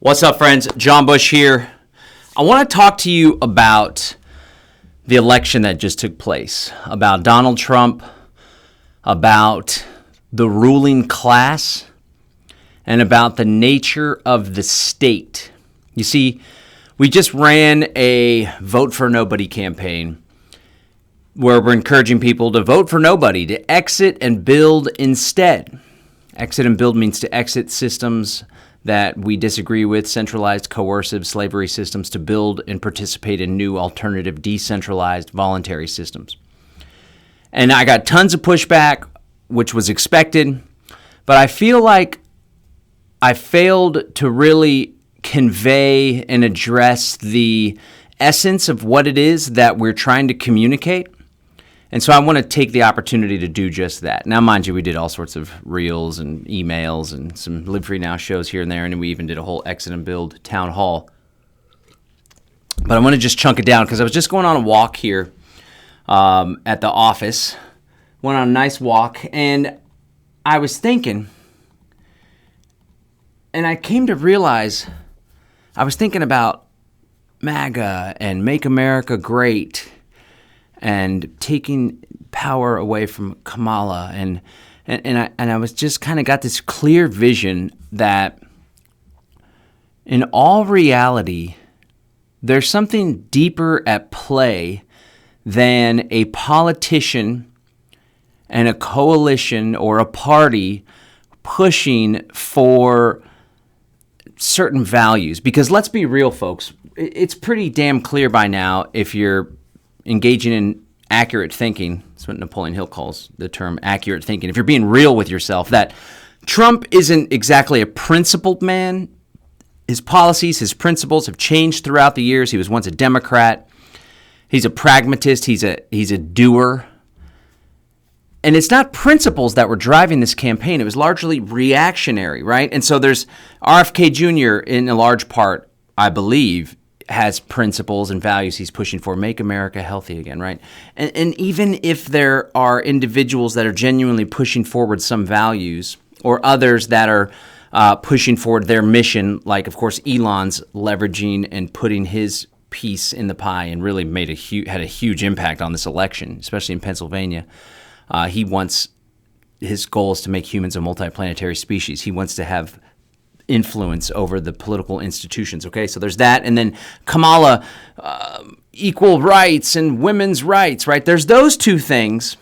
What's up, friends? John Bush here. I want to talk to you about the election that just took place, about Donald Trump, about the ruling class, and about the nature of the state. You see, we just ran a Vote for Nobody campaign where we're encouraging people to vote for nobody, to exit and build instead. Exit and build means to exit systems that we disagree with, centralized, coercive slavery systems, to build and participate in new, alternative, decentralized, voluntary systems. And I got tons of pushback, which was expected, but I feel like I failed to really convey and address the essence of what it is that we're trying to communicate. And so I want to take the opportunity to do just that. Now, mind you, we did all sorts of reels and emails and some Live Free Now shows here and there, and then we even did a whole Exit and Build town hall. But I want to just chunk it down because I was just going on a walk here at the office. Went on a nice walk, and I was thinking, and I came to realize I was thinking about MAGA and Make America Great and taking power away from Kamala, and I was just kind of got this clear vision that in all reality, there's something deeper at play than a politician and a coalition or a party pushing for certain values. Because let's be real, folks, it's pretty damn clear by now, if you're engaging in accurate thinking, that's what Napoleon Hill calls the term accurate thinking, if you're being real with yourself, that Trump isn't exactly a principled man. His policies, his principles have changed throughout the years. He was once a Democrat. He's a pragmatist. He's a doer. And it's not principles that were driving this campaign. It was largely reactionary, right? And so there's RFK Jr. in a large part, I believe, has principles and values he's pushing for. Make America healthy again, right? And even if there are individuals that are genuinely pushing forward some values, or others that are pushing forward their mission, like, of course, Elon's leveraging and putting his piece in the pie and really had a huge impact on this election, especially in Pennsylvania. His goal is to make humans a multiplanetary species. He wants to have influence over the political institutions. Okay, so there's that. And then Kamala, equal rights and women's rights, right? There's those two things.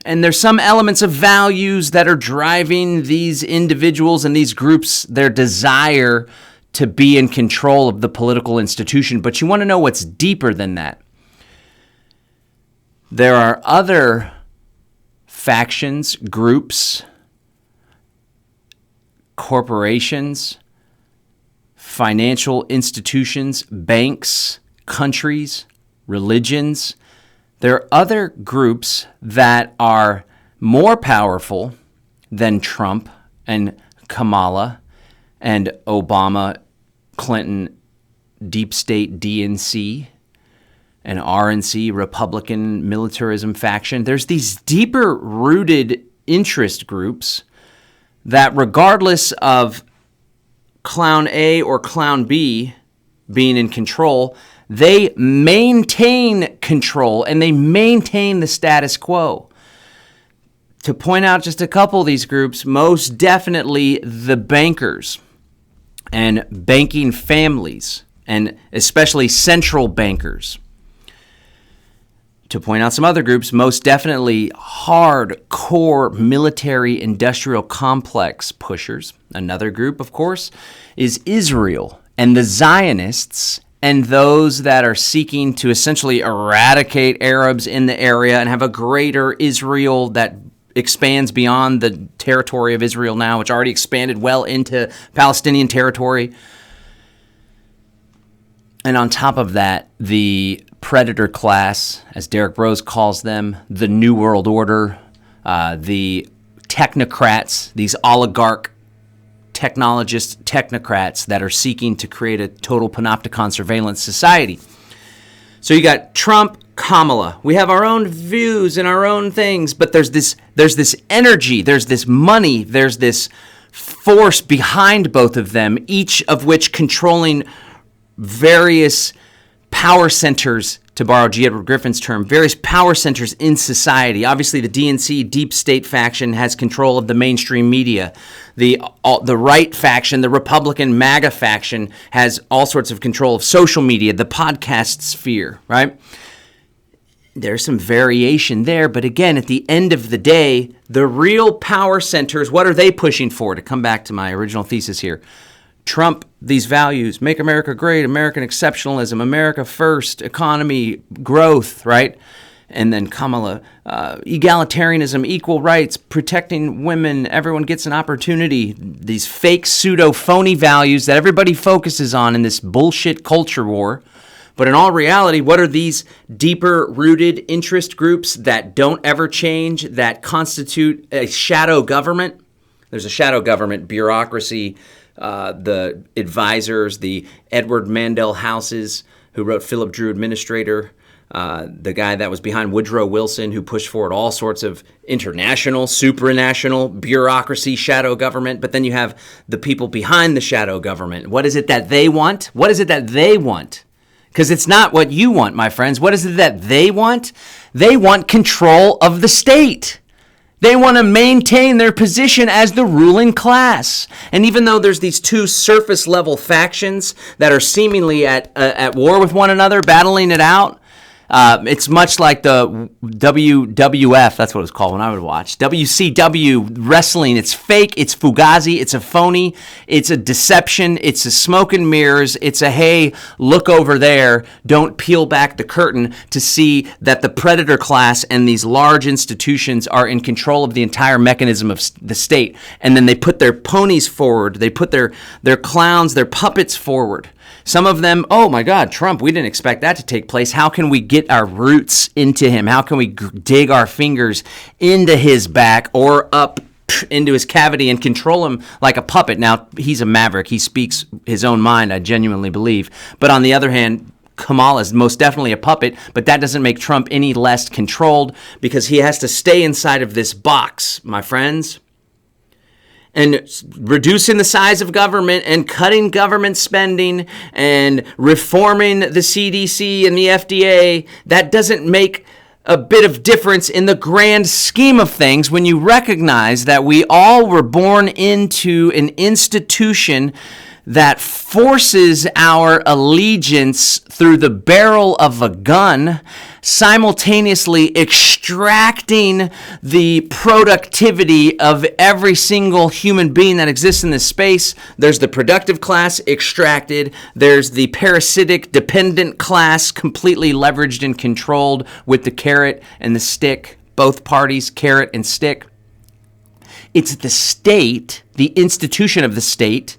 And there's some elements of values that are driving these individuals and these groups, their desire to be in control of the political institution. But you want to know what's deeper than that. There are other factions, groups, corporations, financial institutions, banks, countries, religions. There are other groups that are more powerful than Trump and Kamala and Obama, Clinton, deep state DNC, and RNC, Republican militarism faction. There's these deeper rooted interest groups that, regardless of Clown A or Clown B being in control, they maintain control and they maintain the status quo. To point out just a couple of these groups, most definitely the bankers and banking families, and especially central bankers. To point out some other groups, most definitely hardcore military industrial complex pushers. Another group, of course, is Israel and the Zionists and those that are seeking to essentially eradicate Arabs in the area and have a greater Israel that expands beyond the territory of Israel now, which already expanded well into Palestinian territory. And on top of that, the predator class, as Derek Rose calls them, the New World Order, the technocrats, these oligarch technocrats that are seeking to create a total panopticon surveillance society. So you got Trump, Kamala. We have our own views and our own things, but there's this energy, there's this money, there's this force behind both of them, each of which controlling various power centers, to borrow G. Edward Griffin's term, various power centers in society. Obviously, the DNC, deep state faction, has control of the mainstream media. The right faction, the Republican MAGA faction, has all sorts of control of social media, the podcast sphere, right? There's some variation there, but again, at the end of the day, the real power centers, what are they pushing for? To come back to my original thesis here. Trump, these values, make America great, American exceptionalism, America first, economy, growth, right? And then Kamala, egalitarianism, equal rights, protecting women, everyone gets an opportunity. These fake, pseudo-phony values that everybody focuses on in this bullshit culture war. But in all reality, what are these deeper-rooted interest groups that don't ever change, that constitute a shadow government? There's a shadow government bureaucracy, the advisors, the Edward Mandel Houses, who wrote Philip Drew Administrator, the guy that was behind Woodrow Wilson, who pushed forward all sorts of international, supranational bureaucracy, shadow government. But then you have the people behind the shadow government. What is it that they want? What is it that they want? Because it's not what you want, my friends. What is it that they want? They want control of the state. They want to maintain their position as the ruling class. And even though there's these two surface level factions that are seemingly at war with one another, battling it out, it's much like the WWF, that's what it was called when I would watch. WCW wrestling, it's fake, it's fugazi, it's a phony, it's a deception, it's a smoke and mirrors, it's a, hey, look over there, don't peel back the curtain to see that the predator class and these large institutions are in control of the entire mechanism of the state. And then they put their ponies forward, they put their clowns, their puppets forward. Some of them, oh my God, Trump, we didn't expect that to take place. How can we get our roots into him? How can we dig our fingers into his back or up into his cavity and control him like a puppet? Now, he's a maverick. He speaks his own mind, I genuinely believe. But on the other hand, Kamala is most definitely a puppet, but that doesn't make Trump any less controlled because he has to stay inside of this box, my friends. And reducing the size of government and cutting government spending and reforming the CDC and the FDA, that doesn't make a bit of difference in the grand scheme of things when you recognize that we all were born into an institution that forces our allegiance through the barrel of a gun, simultaneously extracting the productivity of every single human being that exists in this space. There's the productive class extracted. There's the parasitic dependent class completely leveraged and controlled with the carrot and the stick, both parties, carrot and stick. It's the state, the institution of the state,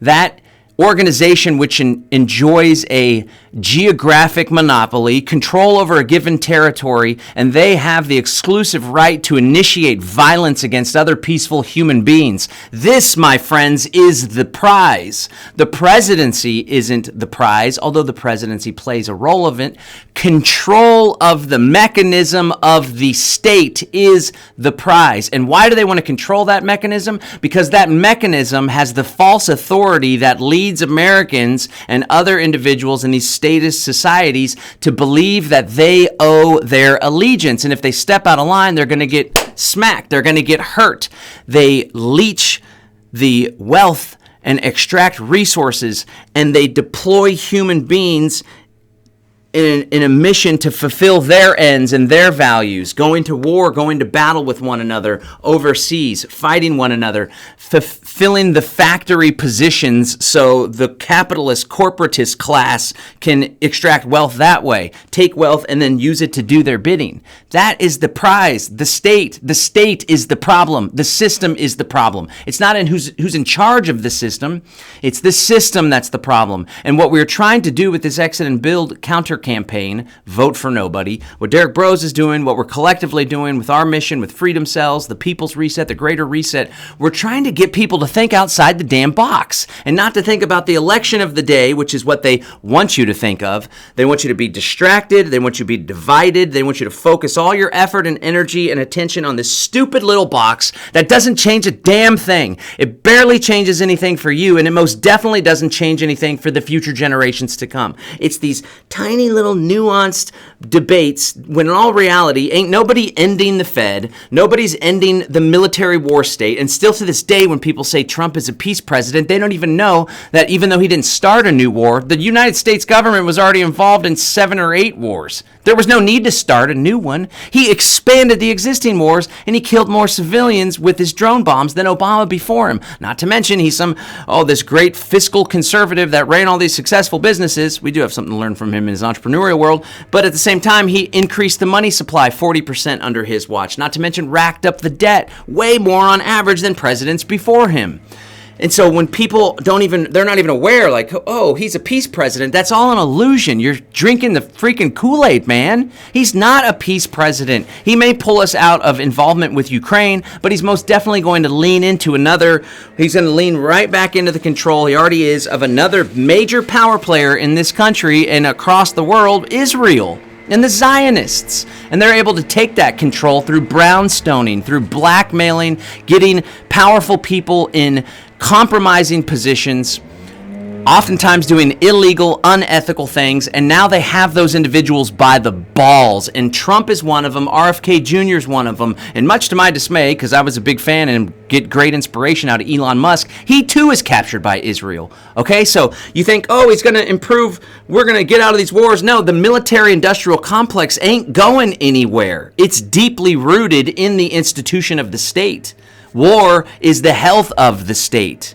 that organization which enjoys a geographic monopoly, control over a given territory, and they have the exclusive right to initiate violence against other peaceful human beings. This, my friends, is the prize. The presidency isn't the prize, although the presidency plays a role of it. Control of the mechanism of the state is the prize. And why do they want to control that mechanism? Because that mechanism has the false authority that leads Americans and other individuals in these statist societies to believe that they owe their allegiance. And if they step out of line, they're going to get smacked. They're going to get hurt. They leech the wealth and extract resources, and they deploy human beings in a mission to fulfill their ends and their values, going to war, going to battle with one another overseas, fighting one another, fulfilling the factory positions so the capitalist corporatist class can extract wealth that way, take wealth and then use it to do their bidding. That is the prize. The state is the problem. The system is the problem. It's not in who's in charge of the system. It's the system that's the problem. And what we're trying to do with this exit and build counter campaign, vote for nobody. What Derek Bros is doing, what we're collectively doing with our mission, with Freedom Cells, the People's Reset, the Greater Reset, we're trying to get people to think outside the damn box and not to think about the election of the day, which is what they want you to think of. They want you to be distracted. They want you to be divided. They want you to focus all your effort and energy and attention on this stupid little box that doesn't change a damn thing. It barely changes anything for you, and it most definitely doesn't change anything for the future generations to come. It's these tiny little nuanced debates when in all reality, ain't nobody ending the Fed, nobody's ending the military war state, and still to this day when people say Trump is a peace president, they don't even know that even though he didn't start a new war, the United States government was already involved in 7 or 8 wars. There was no need to start a new one. He expanded the existing wars, and he killed more civilians with his drone bombs than Obama before him. Not to mention, he's this great fiscal conservative that ran all these successful businesses. We do have something to learn from him in his entrepreneurial world, but at the same time, he increased the money supply 40% under his watch. Not to mention, racked up the debt way more on average than presidents before him. And so when people they're not even aware, like, oh, he's a peace president, that's all an illusion. You're drinking the freaking Kool-Aid, man. He's not a peace president. He may pull us out of involvement with Ukraine, but he's most definitely going to he's going to lean right back into the control, he already is, of another major power player in this country and across the world, Israel. And the Zionists. And they're able to take that control through brownstoning, through blackmailing, getting powerful people in compromising positions, oftentimes doing illegal, unethical things, and now they have those individuals by the balls. And Trump is one of them. RFK Jr. is one of them. And much to my dismay, because I was a big fan and get great inspiration out of Elon Musk, he too is captured by Israel. Okay, so you think, oh, he's going to improve, we're going to get out of these wars. No, the military-industrial complex ain't going anywhere. It's deeply rooted in the institution of the state. War is the health of the state.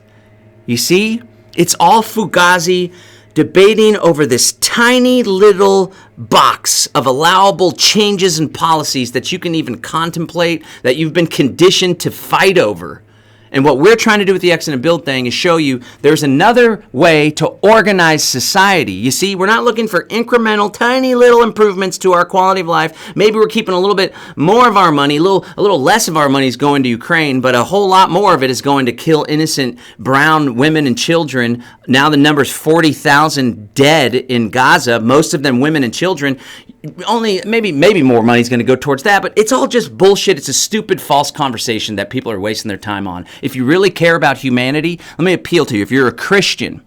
You see? It's all Fugazi debating over this tiny little box of allowable changes and policies that you can even contemplate, that you've been conditioned to fight over. And what we're trying to do with the Exit and Build thing is show you there's another way to organize society. You see, we're not looking for incremental, tiny little improvements to our quality of life. Maybe we're keeping a little bit more of our money, a little less of our money is going to Ukraine, but a whole lot more of it is going to kill innocent brown women and children. Now the number's 40,000 dead in Gaza, most of them women and children. Only maybe more money is going to go towards that, but it's all just bullshit. It's a stupid, false conversation that people are wasting their time on. If you really care about humanity, let me appeal to you. If you're a Christian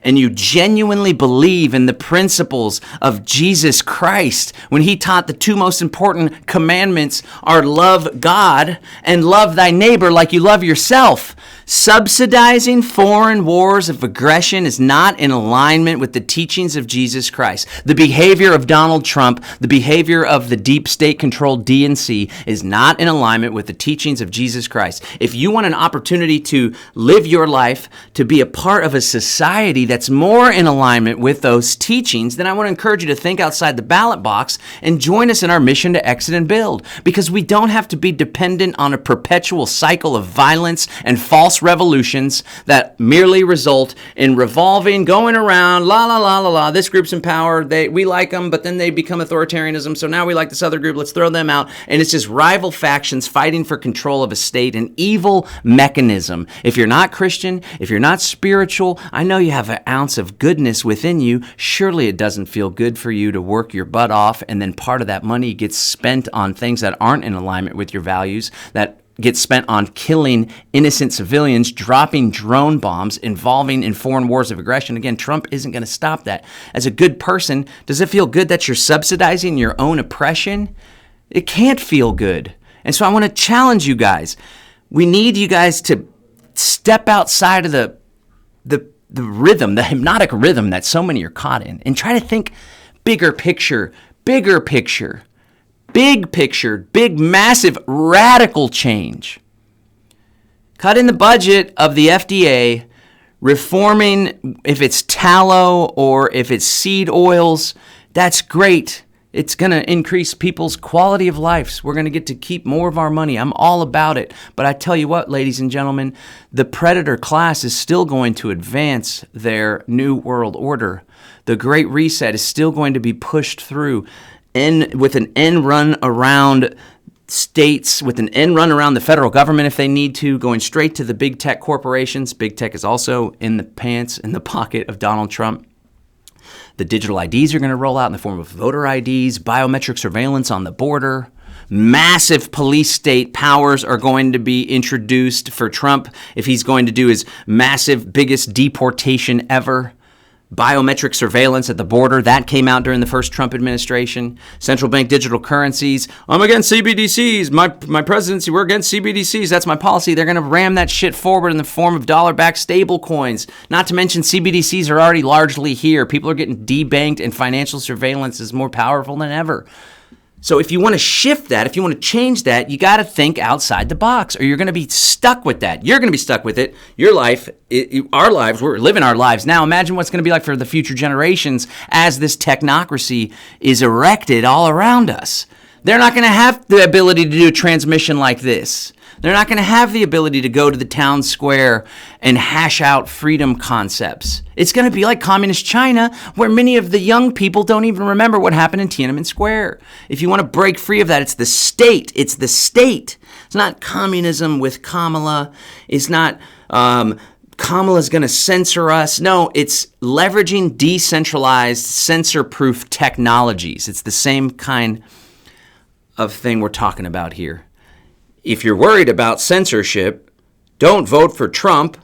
and you genuinely believe in the principles of Jesus Christ, when he taught the 2 most important commandments are love God and love thy neighbor like you love yourself, subsidizing foreign wars of aggression is not in alignment with the teachings of Jesus Christ. The behavior of Donald Trump, the behavior of the deep state-controlled DNC is not in alignment with the teachings of Jesus Christ. If you want an opportunity to live your life, to be a part of a society that's more in alignment with those teachings, then I want to encourage you to think outside the ballot box and join us in our mission to exit and build, because we don't have to be dependent on a perpetual cycle of violence and false revolutions that merely result in revolving, going around, this group's in power, we like them, but then they become authoritarianism, so now we like this other group, let's throw them out. And it's just rival factions fighting for control of a state, an evil mechanism. If you're not Christian, if you're not spiritual, I know you have an ounce of goodness within you. Surely it doesn't feel good for you to work your butt off, and then part of that money gets spent on things that aren't in alignment with your values, that gets spent on killing innocent civilians, dropping drone bombs, involving in foreign wars of aggression. Again, Trump isn't going to stop that. As a good person, does it feel good that you're subsidizing your own oppression? It can't feel good. And so I want to challenge you guys. We need you guys to step outside of the rhythm, the hypnotic rhythm that so many are caught in, and try to think bigger picture, big picture, big, massive, radical change. Cutting the budget of the FDA, reforming if it's tallow or if it's seed oils, that's great. It's going to increase people's quality of life. We're going to get to keep more of our money. I'm all about it. But I tell you what, ladies and gentlemen, the predator class is still going to advance their new world order. The Great Reset is still going to be pushed through with an end run around states, with an end run around the federal government if they need to, going straight to the big tech corporations. Big tech is also in the pocket of Donald Trump. The digital IDs are going to roll out in the form of voter IDs, biometric surveillance on the border. Massive police state powers are going to be introduced for Trump if he's going to do his massive, biggest deportation ever. Biometric surveillance at the border, that came out during the first Trump administration. Central bank digital currencies. I'm against CBDCs. My presidency, we're against CBDCs. That's my policy. They're going to ram that shit forward in the form of dollar-backed stable coins. Not to mention CBDCs are already largely here. People are getting debanked, and financial surveillance is more powerful than ever. So if you want to shift that, if you want to change that, you got to think outside the box, or you're going to be stuck with that. You're going to be stuck with it. Your life, our lives, we're living our lives now. Imagine what's going to be like for the future generations as this technocracy is erected all around us. They're not going to have the ability to do a transmission like this. They're not going to have the ability to go to the town square and hash out freedom concepts. It's going to be like communist China, where many of the young people don't even remember what happened in Tiananmen Square. If you want to break free of that, it's the state. It's the state. It's not communism with Kamala. It's not Kamala's going to censor us. No, it's leveraging decentralized, censor-proof technologies. It's the same kind of thing we're talking about here. If you're worried about censorship, don't vote for Trump.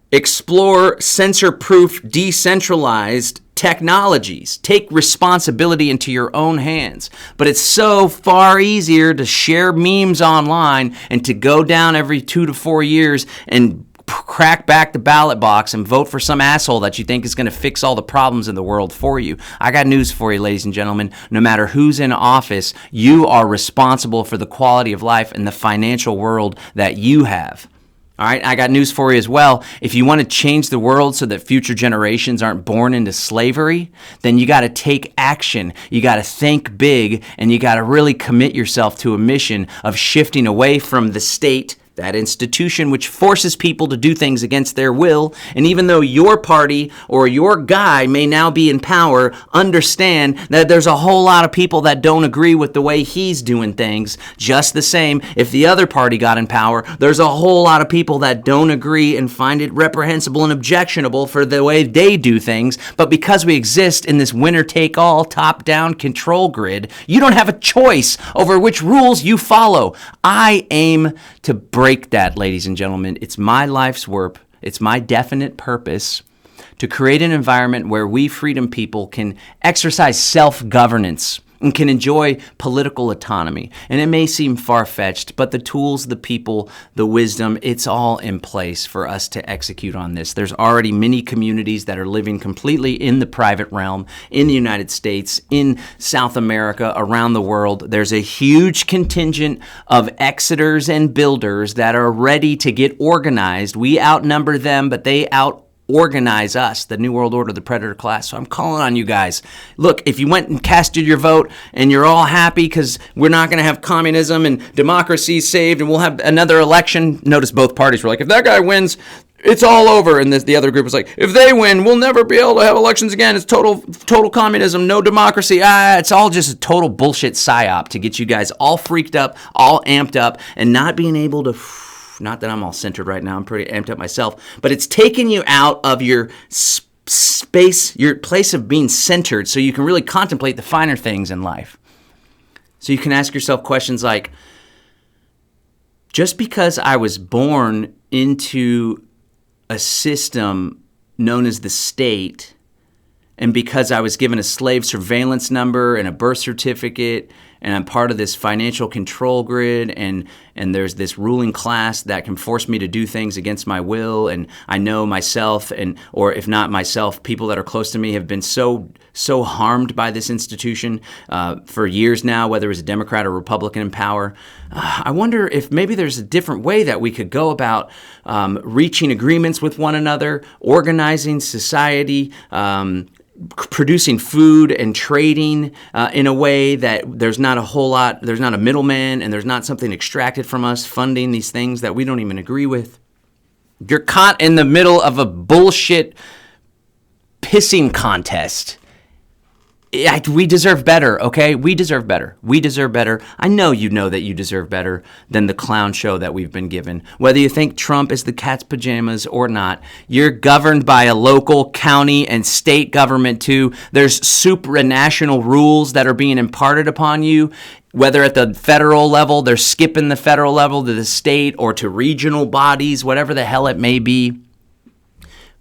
Explore censor-proof, decentralized technologies. Take responsibility into your own hands. But it's so far easier to share memes online and to go down every 2 to 4 years and crack back the ballot box and vote for some asshole that you think is going to fix all the problems in the world for you. I got news for you, ladies and gentlemen. No matter who's in office, you are responsible for the quality of life and the financial world that you have. All right, I got news for you as well. If you want to change the world so that future generations aren't born into slavery, then you got to take action. You got to think big, and you got to really commit yourself to a mission of shifting away from the state, that institution which forces people to do things against their will. And even though your party or your guy may now be in power, understand that there's a whole lot of people that don't agree with the way he's doing things. Just the same, if the other party got in power, there's a whole lot of people that don't agree and find it reprehensible and objectionable for the way they do things. But because we exist in this winner-take-all, top-down control grid, you don't have a choice over which rules you follow. I aim to break that, ladies and gentlemen. It's my life's work. It's my definite purpose to create an environment where we freedom people can exercise self-governance and can enjoy political autonomy. And it may seem far-fetched, but the tools, the people, the wisdom, it's all in place for us to execute on this. There's already many communities that are living completely in the private realm in the United States, in South America, around the world. There's a huge contingent of exiters and builders that are ready to get organized. We outnumber them, but they organize us, the New World Order, the predator class. So I'm calling on you guys. Look, if you went and casted your vote and you're all happy because we're not going to have communism and democracy saved and we'll have another election. Notice both parties were like, if that guy wins, it's all over. And the other group was like, if they win, we'll never be able to have elections again. It's total communism, no democracy. It's all just a total bullshit psyop to get you guys all freaked up, all amped up, and not being able to... Not that I'm all centered right now. I'm pretty amped up myself. But it's taking you out of your space, your place of being centered, so you can really contemplate the finer things in life. So you can ask yourself questions like, just because I was born into a system known as the state, and because I was given a slave surveillance number and a birth certificate, and I'm part of this financial control grid, and there's this ruling class that can force me to do things against my will, and I know myself, or if not myself, people that are close to me have been so harmed by this institution for years now, whether it's a Democrat or Republican in power. I wonder if maybe there's a different way that we could go about reaching agreements with one another, organizing society, producing food and trading in a way that there's not a middleman, and there's not something extracted from us funding these things that we don't even agree with. You're caught in the middle of a bullshit pissing contest. We deserve better, okay? We deserve better. We deserve better. I know you know that you deserve better than the clown show that we've been given. Whether you think Trump is the cat's pajamas or not, you're governed by a local, county, and state government too. There's supranational rules that are being imparted upon you. Whether at the federal level, they're skipping the federal level to the state or to regional bodies, whatever the hell it may be.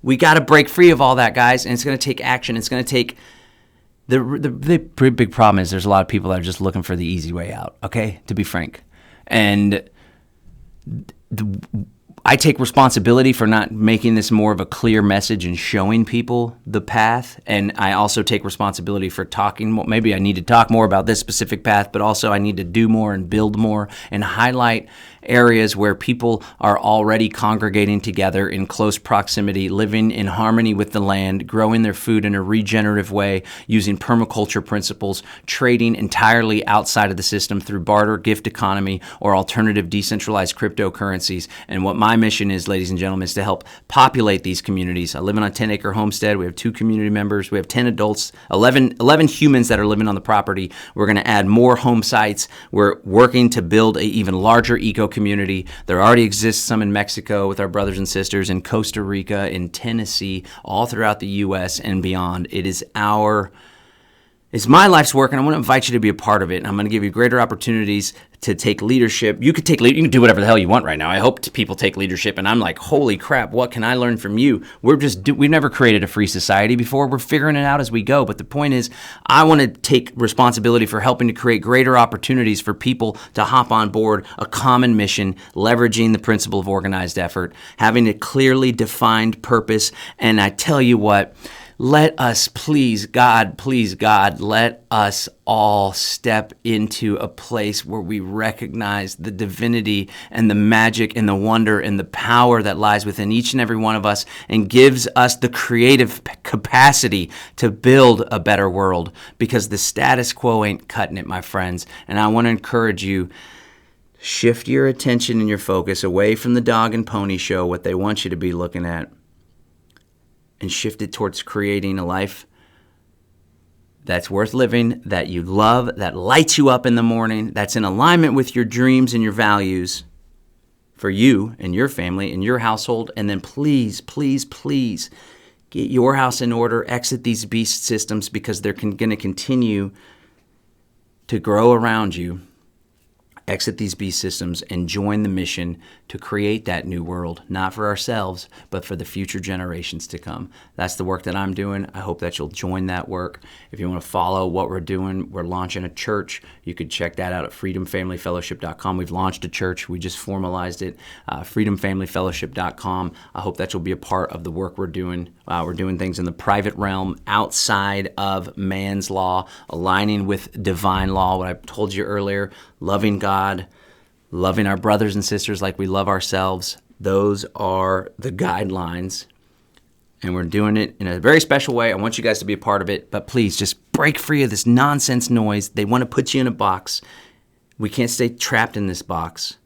We got to break free of all that, guys, and it's going to take action. It's going to take... The pretty big problem is there's a lot of people that are just looking for the easy way out, okay, to be frank. And I take responsibility for not making this more of a clear message and showing people the path. And I also take responsibility for talking more. Maybe I need to talk more about this specific path, but also I need to do more and build more and highlight areas where people are already congregating together in close proximity, living in harmony with the land, growing their food in a regenerative way, using permaculture principles, trading entirely outside of the system through barter, gift economy, or alternative decentralized cryptocurrencies. And what my mission is, ladies and gentlemen, is to help populate these communities. I live on a 10-acre homestead. We have 2 community members. We have 10 adults, 11 humans that are living on the property. We're going to add more home sites. We're working to build an even larger eco-community. There already exists some in Mexico with our brothers and sisters, in Costa Rica, in Tennessee, all throughout the U.S. and beyond. It's my life's work, and I want to invite you to be a part of it. And I'm going to give you greater opportunities to take leadership. You can do whatever the hell you want right now. I hope people take leadership, and I'm like, holy crap, what can I learn from you? We've never created a free society before. We're figuring it out as we go. But the point is, I want to take responsibility for helping to create greater opportunities for people to hop on board a common mission, leveraging the principle of organized effort, having a clearly defined purpose. And I tell you what, let us, please God, let us all step into a place where we recognize the divinity and the magic and the wonder and the power that lies within each and every one of us, and gives us the creative capacity to build a better world, because the status quo ain't cutting it, my friends. And I want to encourage you, shift your attention and your focus away from the dog and pony show, what they want you to be looking at, and shift it towards creating a life that's worth living, that you love, that lights you up in the morning, that's in alignment with your dreams and your values for you and your family and your household. And then please, please, please get your house in order, exit these beast systems, because they're going to continue to grow around you. Exit these beast systems and join the mission to create that new world, not for ourselves, but for the future generations to come. That's the work that I'm doing. I hope that you'll join that work. If you want to follow what we're doing, we're launching a church. You could check that out at freedomfamilyfellowship.com. We've launched a church. We just formalized it, freedomfamilyfellowship.com. I hope that you'll be a part of the work we're doing. We're doing things in the private realm, outside of man's law, aligning with divine law, what I told you earlier, loving God, loving our brothers and sisters like we love ourselves. Those are the guidelines, and we're doing it in a very special way. I want you guys to be a part of it, but please just break free of this nonsense noise. They want to put you in a box. We can't stay trapped in this box.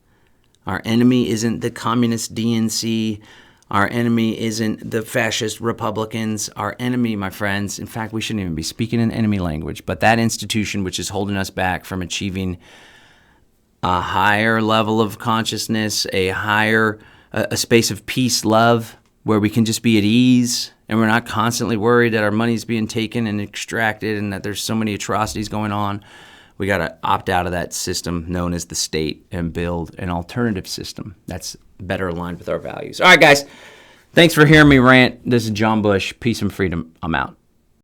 Our enemy isn't the communist DNC. Our enemy isn't the fascist Republicans. Our enemy, my friends, in fact, we shouldn't even be speaking in enemy language, but that institution which is holding us back from achieving a higher level of consciousness, a space of peace, love, where we can just be at ease, and we're not constantly worried that our money's being taken and extracted and that there's so many atrocities going on. We got to opt out of that system known as the state and build an alternative system that's better aligned with our values. All right, guys. Thanks for hearing me rant. This is John Bush. Peace and freedom. I'm out.